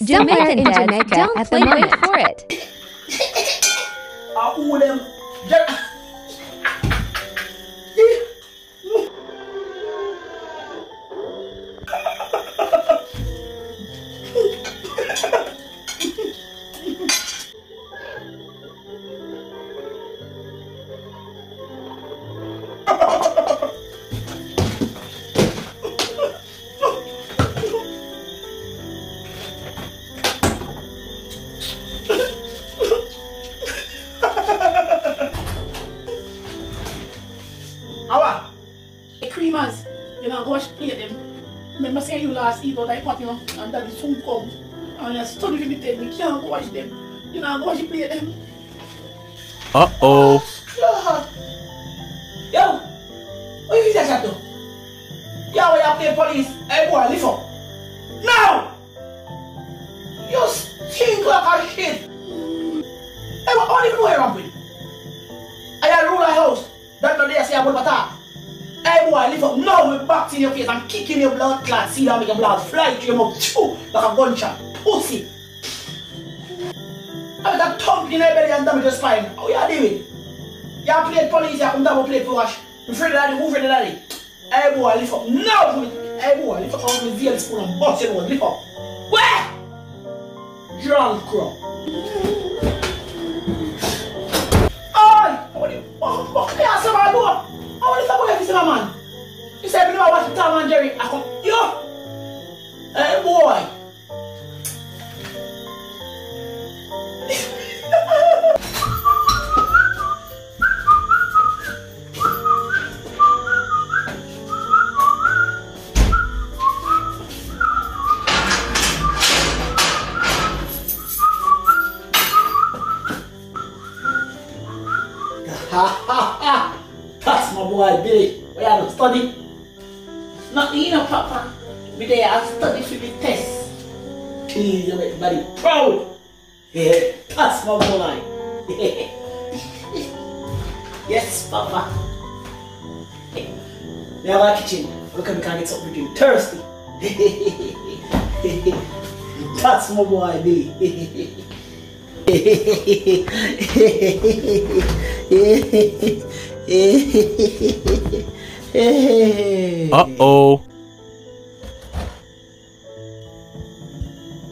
somewhere in Jamaica at the moment. Wait for it. Creamers, you know, go watch play them. Remember saying you last eat out like what, you know, and that is soon come. And you're studying limited, we can't go watch them. You know, go watch play them. Uh-oh. Yo, what is that do? Yo, we are playing police. Hey boy, lift up. Now! You stink like a shit. Hey, what don't even know where I'm with? I rule a house. That no day I say I want to attack. Hey boy, lift up now, we back in your face and kicking your blood clot. See that make your blood fly to your mouth, chew, like a gunshot. Pussy. I bet a thump in your belly and damage your spine. How you doing? You played police, you come down and play for wash. You afraid of daddy, who afraid of daddy? Hey boy, lift up now. Hey boy, lift up out with the spoon and bust your nose, lift up. Where? Drunk crow. What can you say about that? I want to talk about this man. You say, you know what Tom and Jerry? I come, yo! Hey, boy! That's my boy Billy. We have to study. Not you know, Papa. We there I study for the test. Please, you make everybody proud. Yeah, that's my boy. Yes, Papa. We have our kitchen. Look at me, can get something to drink. Thirsty. That's my boy Billy. Uh-oh.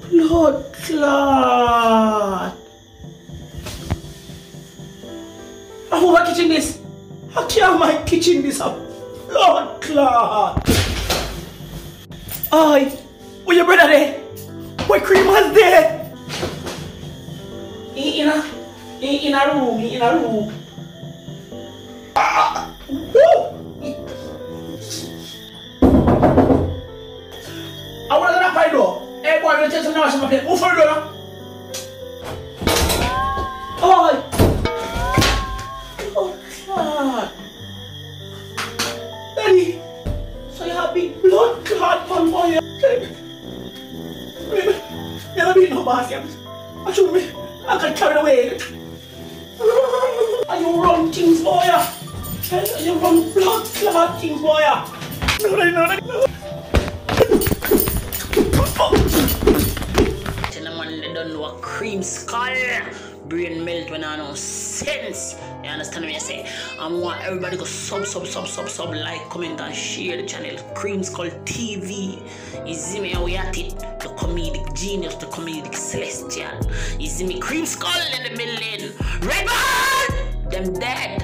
Blood clot. How am I kitchen this? How can my kitchen this up? Blood clot. Aye. Where your brother there? Where Creamer's there? In a room. I want to knock my door. Hey boy, I'm going to tell you now, I'm going to move for the door. Oh, God. Daddy, so you have big blood clot on fire. Never been no basket. I should be. I got carried away. Are you wrong things, boy? Are you wrong blood clot things, boy? No. Tell a man they don't know a cream skull. Brain melt when I know sense. You understand what I say? I want everybody to sub, like, comment and share the channel. Cream Skull TV. You see me how we at it? The comedic genius, the comedic celestial. You see me Cream Skull in the building. Red man! Them dead.